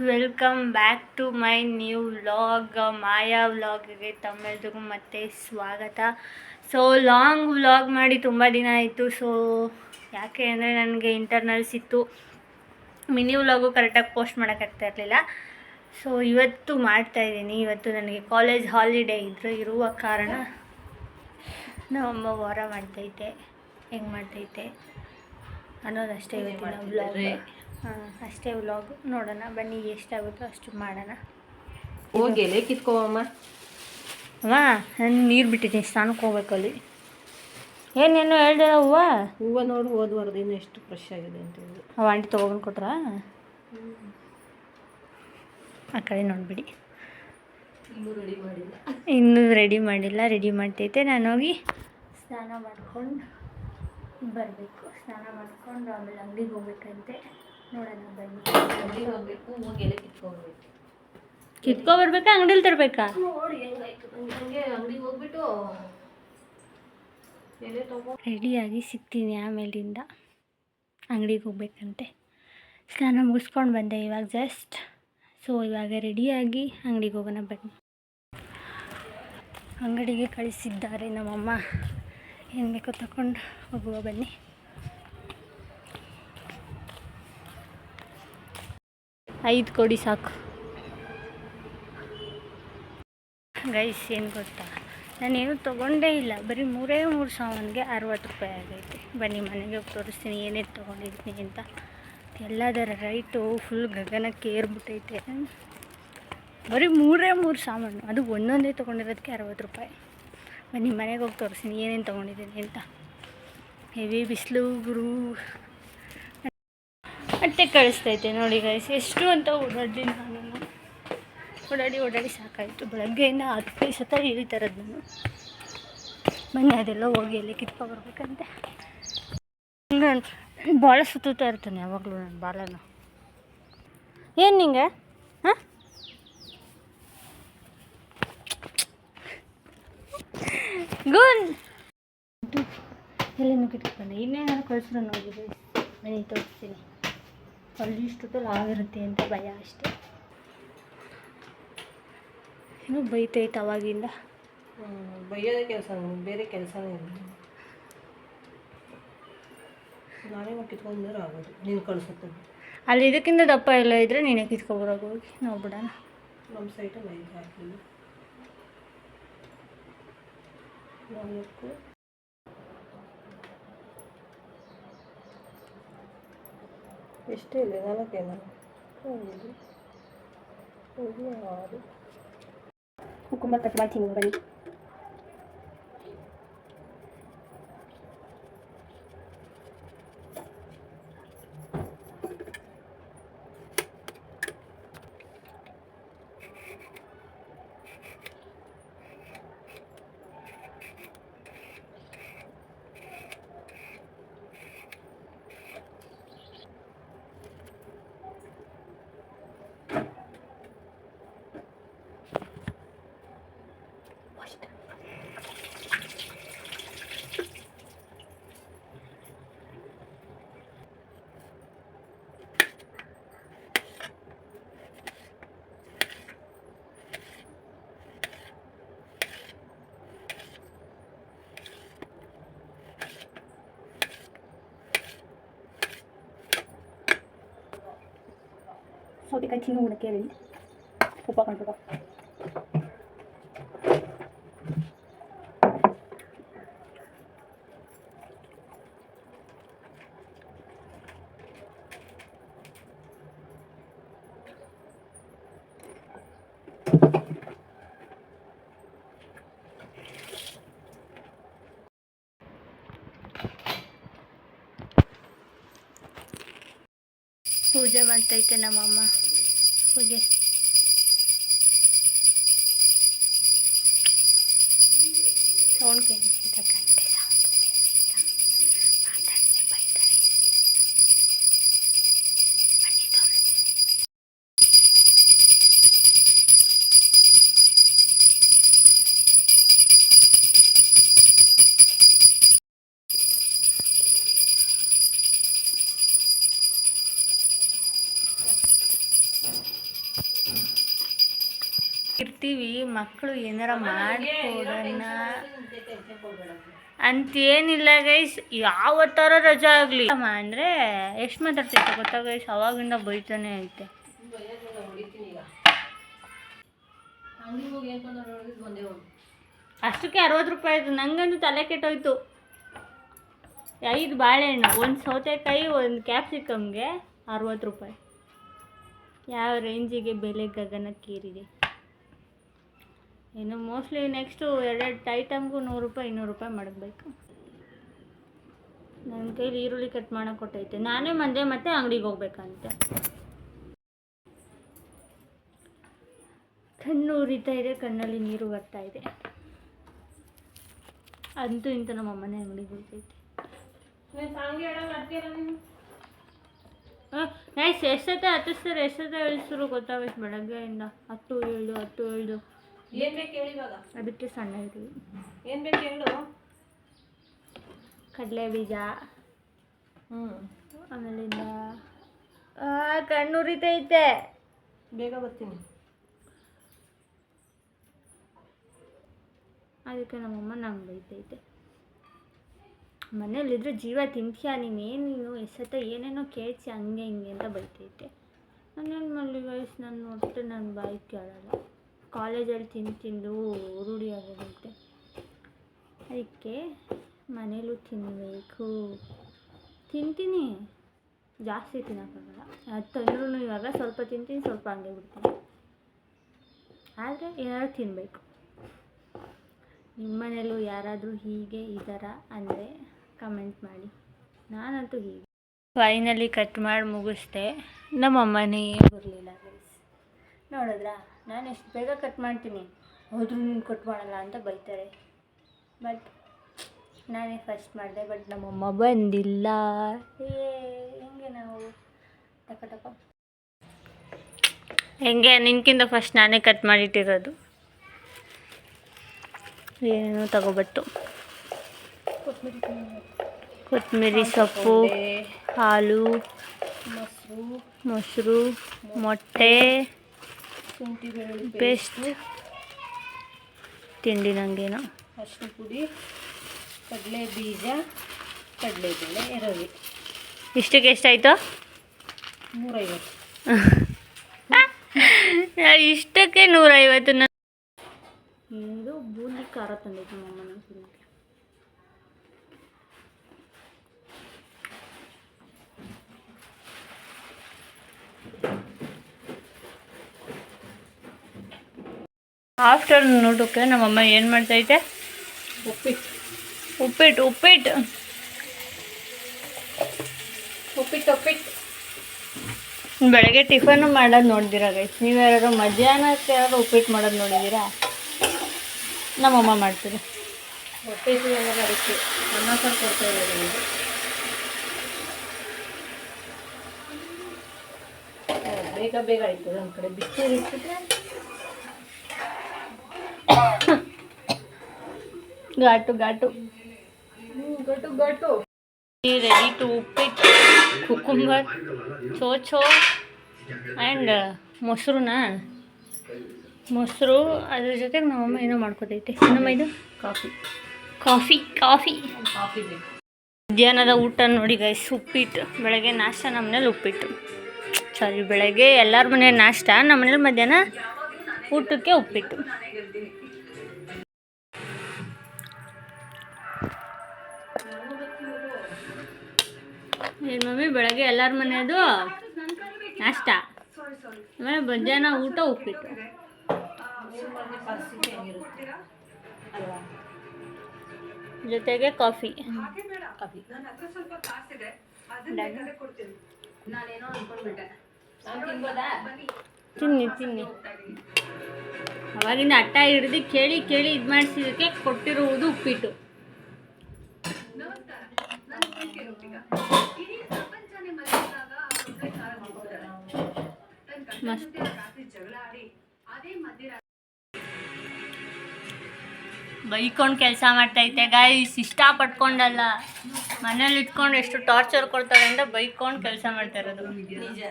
Welcome back to my new vlog Maya ವ್ಲಾಗ್ಗೆ ತಮ್ಮೆಲ್ರಿಗೂ ಮತ್ತೆ ಸ್ವಾಗತ. ಸೊ ಲಾಂಗ್ ವ್ಲಾಗ್ ಮಾಡಿ ತುಂಬ ದಿನ ಆಯಿತು. ಸೊ ಯಾಕೆ ಅಂದರೆ ನನಗೆ ಇಂಟರ್ನಲ್ಸ್ ಇತ್ತು, ಮಿನಿ ವ್ಲಾಗು ಕರೆಕ್ಟಾಗಿ ಪೋಸ್ಟ್ ಮಾಡೋಕ್ಕಾಗ್ತಾ ಇರಲಿಲ್ಲ. ಸೊ ಇವತ್ತು ಮಾಡ್ತಾಯಿದ್ದೀನಿ. ಇವತ್ತು ನನಗೆ ಕಾಲೇಜ್ ಹಾಲಿಡೇ ಇರುವ ಕಾರಣ ನಮ್ಮಮ್ಮ ವಾರ ಮಾಡ್ತೈತೆ, ಹೆಂಗೆ ಮಾಡ್ತೈತೆ ಅನ್ನೋದಷ್ಟೇ ಇವತ್ತಿನ ವ್ಲಾಗ್. ಅಷ್ಟೇ ವ್ಲಾಗ್. ನೋಡೋಣ ಬನ್ನಿ, ಎಷ್ಟಾಗುತ್ತೋ ಅಷ್ಟು ಮಾಡೋಣ. ಹೋಗಿ ಎಲೆ ಕಿತ್ಕೋವಮ್ಮ. ಅಮ್ಮ ನಾನು ನೀರು ಬಿಟ್ಟಿದ್ದೀನಿ, ಸ್ನಾನಕ್ಕೆ ಹೋಗ್ಬೇಕು ಅಲ್ಲಿ. ಏನೇನು ಹೇಳ್ದೆ ಹೂವು ನೋಡಿ ಹೋದ್ವಾರ್ದು ಇನ್ನು ಎಷ್ಟು ಫ್ರೆಶ್ ಆಗಿದೆ ಅಂತ ಹೇಳಿ ಅವ ಆಂಟಿ ತೊಗೊಂಡು ಕೊಟ್ರಾ? ಆ ಕಡೆ ನೋಡಿಬಿಡಿ, ಇನ್ನೂ ರೆಡಿ ಮಾಡಿಲ್ಲ. ರೆಡಿ ಮಾಡ್ತೈತೆ. ನಾನು ಹೋಗಿ ಸ್ನಾನ ಮಾಡ್ಕೊಂಡು ಬರಬೇಕು. ಸ್ನಾನ ಮಾಡ್ಕೊಂಡು ಆಮೇಲೆ ಅಂಗಡಿಗೆ ಹೋಗ್ಬೇಕಂತೆ. ನೋಡೋಣ ಬನ್ನಿ. ಅಂಗಡಿಗೆ ಹೋಗ್ಬೇಕು, ಹೋಗಿ ಎಲೆ ಕಿತ್ಕೊಬೇಕು. ಕಿತ್ಕೊಬರ್ಬೇಕಾ, ಅಂಗಡಿಲಿ ತರಬೇಕಾ? ನೋಡಿ ಹೆಂಗಾಯ್ತು. ಹಂಗೆ ಅಂಗಡಿಗೆ ಹೋಗ್ಬಿಟ್ಟು ಎಲೆ ತಗೋ. ರೆಡಿಯಾಗಿ ಸಿಗ್ತೀನಿ ಆಮೇಲಿಂದ. ಅಂಗಡಿಗೆ ಹೋಗ್ಬೇಕಂತೆ. ಸ್ನಾನ ಮುಗಿಸ್ಕೊಂಡು ಬಂದೆ ಇವಾಗ ಜಸ್ಟ್. ಸೊ ಇವಾಗ ರೆಡಿಯಾಗಿ ಅಂಗಡಿಗೆ ಹೋಗೋಣ ಬನ್ನಿ. ಅಂಗಡಿಗೆ ಕಳಿಸಿದ್ದಾರೆ ನಮ್ಮಮ್ಮ. ಏನು ಬೇಕೋ ತಗೊಂಡು ಹೋಗುವ ಬನ್ನಿ. ಐದು ಕೊಡಿ ಸಾಕು ಗೈಸ್. ಏನು ಗೊತ್ತಾ, ನಾನೇನು ತೊಗೊಂಡೇ ಇಲ್ಲ. ಬರೀ ಮೂರೇ ಸಾಮಾನಿಗೆ 60 ರೂಪಾಯಿ ಆಗೈತೆ. ಬನ್ನಿ ಮನೆಗೆ ಹೋಗಿ ತೋರಿಸ್ತೀನಿ ಏನೇನು ತೊಗೊಂಡಿದ್ದೀನಿ ಅಂತ. ಎಲ್ಲದರ ರೈಟು ಫುಲ್ ಗಗನಕ್ಕೆ ಏರ್ಬಿಟ್ಟೈತೆ. ಬರೀ ಮೂರೇ ಸಾಮಾನು, ಅದು ಒಂದೊಂದೇ ತೊಗೊಂಡಿರೋದಕ್ಕೆ 60 ರೂಪಾಯಿ. ಬನ್ನಿ ಮನೆಗೆ ಹೋಗಿ ತೋರಿಸ್ತೀನಿ ಏನೇನು ತೊಗೊಂಡಿದ್ದೀನಿ ಅಂತ. ಹೆವಿ ಬಿಸಿಲು ಗುರು, ಮತ್ತೆ ಕಳಿಸ್ತೈತೆ ನೋಡಿ ಗೈಸ್. ಎಷ್ಟು ಅಂತ ಓಡಾಡಿ ನಾನು ಓಡಾಡಿ ಸಾಕಾಯಿತು. ಬೆಳಗ್ಗೆಯಿಂದ 10 ಸತ ಇಳಿತಾರದು ನಾನು. ಬನ್ನಿ ಅದೆಲ್ಲ ಹೋಗಿ ಎಲ್ಲಿ ಕಿತ್ಕೊಬರ್ಬೇಕಂತೆ. ಭಾಳ ಸುತ್ತಾ ಇರ್ತಾನೆ ಯಾವಾಗಲೂ ನನ್ನ ಬಾಲನ. ಏನು ನಿಂಗೆ ಹಾಂ? ಗುಡ್ ಎಲ್ಲೇನು ಕಿತ್ಕೊಂಡೆ. ಇನ್ನೇನಾದ್ರು ಕಳಿಸಿದ್ರು ನೋಡಿದ್ರಿ. ಬನ್ನಿ ತೋರಿಸ್ತೀನಿ. ಅಲ್ಲಿ ಇಷ್ಟೊತ್ತಲ್ಲಿ ಆಗಿರುತ್ತೆ ಅಂತ ಭಯ ಅಷ್ಟೇ. ಏನೋ ಬೈತೈತೆ ಅವಾಗಿಂದ. ಬೈಯೋದೇ ಕೆಲಸ, ಬೇರೆ ಕೆಲಸನೇ ಇಲ್ಲ. ನಾನೇ ಕಿತ್ಕೊಂಡ್ರೆ ಆಗೋದು, ನೀನು ಕಳಿಸುತ್ತೆ. ಅಲ್ಲಿ ಇದಕ್ಕಿಂತ ದಪ್ಪ ಎಲ್ಲ ಇದ್ದರೆ ನೀನೇ ಕಿತ್ಕೊಬರೋದು. ಹೋಗಿ ನಾವು ಬಿಡೋಣ. ನಮ್ಮ ಸೈಟಲ್ಲಿ 5 ಹಾಕಿಲ್ಲ, 4 ಎಷ್ಟೇ ಇಲ್ಲ, 4 5 6 ಕುಕುಂಬರ್ ಕಟ್ ಮಾಡ್ತೀನಿ ಬನ್ನಿ. ಸೌತೆಕಾಯಿ ತಿನ್ನು ಕೂಡ ಕೇಳಿ ಉಪ್ಪ ಕಂಡು. ಪೂಜೆ ಮಾಡ್ತೈತೆ ನಮ್ಮಮ್ಮ. ಪೂಜೆ ಸೌಂಡ್ ಕೇಳಿಸ್ತಾ, ಗಂಟೆ ಸೌಂಡ್ ಕೇಳಿಸ್ತಾ. ಮಾತಾಡಿದ್ರೆ ಬೈತಾರೆ. ಬನ್ನಿ ತೋರಿಸ್ತೀನಿ. ಇರ್ತೀವಿ, ಮಕ್ಕಳು ಏನಾರ ಮಾಡ್ಕೊಡೋಣ ಅಂತೇನಿಲ್ಲ ಗೈಸ್. ಯಾವ ಥರ ರಜಾ ಆಗಲಿ ಅಂದರೆ ಎಷ್ಟು ಮಾತಾಡ್ತೈತೆ ಗೊತ್ತಾ ಗೈಸ್, ಅವಾಗಿಂದ ಬೈತಾನೆ ಐತೆ. ಅಷ್ಟಕ್ಕೆ 60 ರೂಪಾಯಿ ಆಯಿತು. ನನಗಂತೂ ತಲೆ ಕೆಟ್ಟೋಯ್ತು. 5 ಬಾಳೆಹಣ್ಣು, 1 ಸೌತೆಕಾಯಿ, 1 ಕ್ಯಾಪ್ಸಿಕಮ್ಗೆ 60 ರೂಪಾಯಿ. ಯಾವ ರೇಂಜಿಗೆ ಬೆಲೆ ಗಗನಕ್ಕೇರಿದೆ. ಇನ್ನು ಮೋಸ್ಟ್ಲಿ ನೆಕ್ಸ್ಟು 2 ಐಟಮ್ಗೂ 100 ರೂಪಾಯಿ 200 ರೂಪಾಯಿ ಮಾಡಬೇಕು. ನನ್ನ ಕೈಲಿ ಈರುಳ್ಳಿ ಕಟ್ ಮಾಡೋಕೆ ಕೊಟ್ಟೈತೆ. ನಾನೇ ಮಂದೆ ಮತ್ತೆ ಅಂಗಡಿಗೆ ಹೋಗ್ಬೇಕಂತೆ. ಕಣ್ಣು ಉರಿತಾ ಇದೆ, ಕಣ್ಣಲ್ಲಿ ನೀರು ಬರ್ತಾ ಇದೆ. ಅಂತೂ ಇಂತ ನಮ್ಮ ಅಮ್ಮನೇ ಅಂಗಡಿಗೆ ಹೋಗ್ತೈತೆ. ನೈಸ್. ಎಷ್ಟೊತ್ತೆ ಹತ್ತಿಸ್ತಾರೆ, ಎಷ್ಟೊತ್ತೆ ಇಳಿಸ್ರು ಗೊತ್ತಾಗೈತೆ ಬೆಳಗ್ಗೆಯಿಂದ. 10 7 ಏನು ಬೇಕು ಹೇಳಿ ಇವಾಗ. ಅದಕ್ಕೆ ಸಣ್ಣ ಇದ್ದೀವಿ. ಏನು ಬೇಕು ಹೇಳು. ಕಡಲೆ ಬೀಜ, ಆಮೇಲಿಂದ ಕಣ್ಣು ಉರಿತೈತೆ. ಬೇಗ ಬರ್ತೀನಿ. ಅದಕ್ಕೆ ನಮ್ಮಮ್ಮ ನಂಗೆ ಬೈತೈತೆ. ಮನೇಲಿದ್ರೆ ಜೀವ ತಿಂತೀಯ ನೀನು ಎಷ್ಟೊತ್ತ ಏನೇನೋ ಕೇಳ್ಸಿ ಹಂಗೆ ಹಿಂಗೆ ಅಂತ ಬೈತೈತೆ. ನಾನೇನು ಮಾಡಲಿ ಗೈಸ್, ನನ್ನ ಹೊಟ್ಟೆ ನನ್ನ ಬಾಯಿ ಕೇಳಲ್ಲ. ಕಾಲೇಜಲ್ಲಿ ತಿಂದು ರೂಢಿ ಆಗೋದೈತೆ. ಅದಕ್ಕೆ ಮನೇಲೂ ತಿನ್ನಬೇಕು. ತಿಂತೀನಿ, ಜಾಸ್ತಿ ತಿನ್ನೋಕ್ಕಾಗಲ್ಲ. ಅದು ತಂದ್ರೂ ಇವಾಗ ಸ್ವಲ್ಪ ತಿಂತೀನಿ, ಸ್ವಲ್ಪ ಹಂಗೆ ಬಿಡ್ತೀನಿ. ಆದರೆ ಏನಾದರೂ ತಿನ್ನಬೇಕು. ನಿಮ್ಮ ಮನೇಲೂ ಯಾರಾದರೂ ಹೀಗೆ ಇದ್ದಾರಾ ಅಂದರೆ ಕಮೆಂಟ್ ಮಾಡಿ. ನಾನಂತೂ ಹೀಗೆ. ಫೈನಲಿ ಕಟ್ ಮಾಡಿ ಮುಗಿಸ್ದೆ. ನಮ್ಮಮ್ಮನೇ ಬರಲಿಲ್ಲ ಗೈಸ್. ನೋಡಿದ್ರಾ, ನಾನು ಎಷ್ಟು ಬೇಗ ಕಟ್ ಮಾಡ್ತೀನಿ, ಹೋದ್ರೂ ನೀನು ಕಟ್ ಮಾಡಲ್ಲ ಅಂತ ಬೈತಾರೆ. ಬಟ್ ನಾನೇ ಫಸ್ಟ್ ಮಾಡಿದೆ. ಬಟ್ ನಮ್ಮಮ್ಮ ಬಂದಿಲ್ಲ. ಹೆಂಗೆ ನಾವು ಟಕ ಹೆಂಗೆ ನಿನ್ಕಿಂತ ಫಸ್ಟ್ ನಾನೇ ಕಟ್ ಮಾಡಿಟ್ಟಿರೋದು. ಏನೇನೋ ತಗೊಬಟ್ಟು, ಕೊತ್ತಂಬರಿ ಸೊಪ್ಪು, ಹಾಲು, ಮೊಸರು, ಮೊಟ್ಟೆ, ಶುಂಠಿ ಬೆಳ್ಳುಳ್ಳಿ ಪೇಸ್ಟ್, ತಿಂಡಿ ನನಗೇನೋ, ಅರಿಶಿನ ಪುಡಿ, ಕಡಲೆ ಬೀಜ, ಕಡಲೆಬೇಳೆ, ರವೆ. ಇಷ್ಟಕ್ಕೆ ಎಷ್ಟಾಯಿತು? 150. ಇಷ್ಟಕ್ಕೆ 150. ಇದು ಬೂಂದಿ ಖಾರ ತಂದೈತೆ ನಮ್ಮಮ್ಮ ತಿನ್ನೋಕ್ಕೆ. ಆಫ್ಟರ್ನೂನ್ ಊಟಕ್ಕೆ ನಮ್ಮಮ್ಮ ಏನು ಮಾಡ್ತೈತೆ? ಉಪ್ಪಿಟ್ಟು. ಬೆಳಗ್ಗೆ ಟಿಫನ್ ಮಾಡೋದು ನೋಡಿದ್ದೀರಾ ಗೈಸ್? ನೀವು ಯಾರು ಮಧ್ಯಾಹ್ನಕ್ಕೆ ಯಾರು ಉಪ್ಪಿಟ್ಟು ಮಾಡೋದು ನೋಡಿದ್ದೀರಾ? ನಮ್ಮಮ್ಮ ಮಾಡ್ತೀರಿ. ಉಪ್ಪಿಟ್ಟು ಅದಕ್ಕೆ ಅನ್ನ ಸಾರು ಕೊಡ್ತಾ ಇರೋದು. ಬೇಗ ಆಯ್ತು. ನಮ್ಮ ಕಡೆ ಬಿಸಿನೀರು ಇಟ್ಬಿಟ್ರೆ ಘಾಟು. ರೆಡಿ ಟು ಉಪ್ಪಿಟ್ಟು, ಕುಕುಂಬರ್, ಚೋಚೋ ಆ್ಯಂಡ್ ಮೊಸರು. ಅದ್ರ ಜೊತೆಗೆ ನಮ್ಮಮ್ಮ ಏನೋ ಮಾಡ್ಕೊತೈತೆ. ಏನಮ್ಮ ಇದು? ಕಾಫಿ. ಮಧ್ಯಾಹ್ನದ ಊಟ ನೋಡಿ ಗೈಸ್, ಉಪ್ಪಿಟ್ಟು. ಬೆಳಗ್ಗೆ ನಾಷ್ಟ ನಮ್ಮ ಮನೇಲಿ ಉಪ್ಪಿಟ್ಟು. ಬೆಳಗ್ಗೆ ಎಲ್ಲರ ಮನೇಲಿ ನಾಷ್ಟ, ನಮ್ಮ ಮನೇಲಿ ಮಧ್ಯಾಹ್ನ ಊಟಕ್ಕೆ ಉಪ್ಪಿಟ್ಟು. ಏನು ಮಮ್ಮಿ, ಬೆಳಗ್ಗೆ ಎಲ್ಲರ ಮನೆಯದು ನಾಷ್ಟ, ಆಮೇಲೆ ಮಧ್ಯಾಹ್ನ ಊಟ ಉಪ್ಪಿಟ್ಟು. ಜೊತೆಗೆ ಕಾಫಿ. ತಿನ್ನಿ. ಅವಾಗಿಂದ ಹಠ ಹಿಡ್ದು ಕೇಳಿ ಇದು ಮಾಡಿಸಿದಕ್ಕೆ ಕೊಟ್ಟಿರುವುದು ಉಪ್ಪಿಟ್ಟು. ಮಸ್ತ್. ಬೈಕೊಂಡು ಕೆಲಸ ಮಾಡ್ತೈತೆ ಗೈಸ್, ಇಷ್ಟಪಟ್ಕೊಂಡಲ್ಲ. ಮನೇಲಿ ಇಟ್ಕೊಂಡು ಎಷ್ಟು ಟಾರ್ಚರ್ ಕೊಡ್ತಾರೆ ಅಂತ ಬೈಕೊಂಡು ಕೆಲಸ ಮಾಡ್ತಾ ಇರೋದು. ನಿಜ.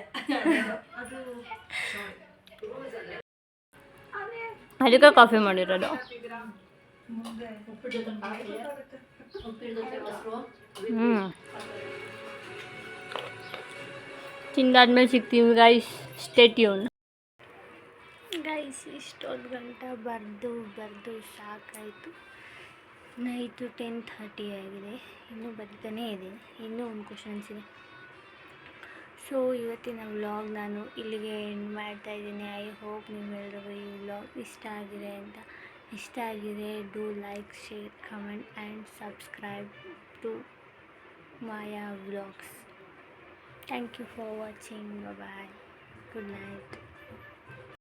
ಅದಕ್ಕೆ ಕಾಫಿ ಮಾಡಿರೋದು. ತಿಂದಾದ್ಮೇಲೆ ಸಿಗ್ತೀವಿ ಗೈಸ್, ಸ್ಟೇ ಟ್ಯೂನ್. ಗೈಸ್ ಇಷ್ಟೊಂದು ಗಂಟೆ ಬರೆದು ಸಾಕಾಯಿತು. ನೈಟು 10:30 ಆಗಿದೆ. ಇನ್ನೂ ಬರಿತಾನೇ ಇದೆ, ಇನ್ನೂ ಒಂದು ಕ್ವಶನ್ಸ್ ಇದೆ. ಸೊ ಇವತ್ತಿನ ವ್ಲಾಗ್ ನಾನು ಇಲ್ಲಿಗೆ ಎಂಡ್ ಮಾಡ್ತಾಯಿದ್ದೀನಿ. ಐ ಹೋಪ್ ನಿಮ್ಮೆಲ್ಲರಿಗೂ ಈ ವ್ಲಾಗ್ ಇಷ್ಟ ಆಗಿದೆ ಅಂತ. ಇಷ್ಟ ಆಗಿದೆ do like, share, comment and subscribe to Maya vlogs. Thank you for watching. Bye, good night.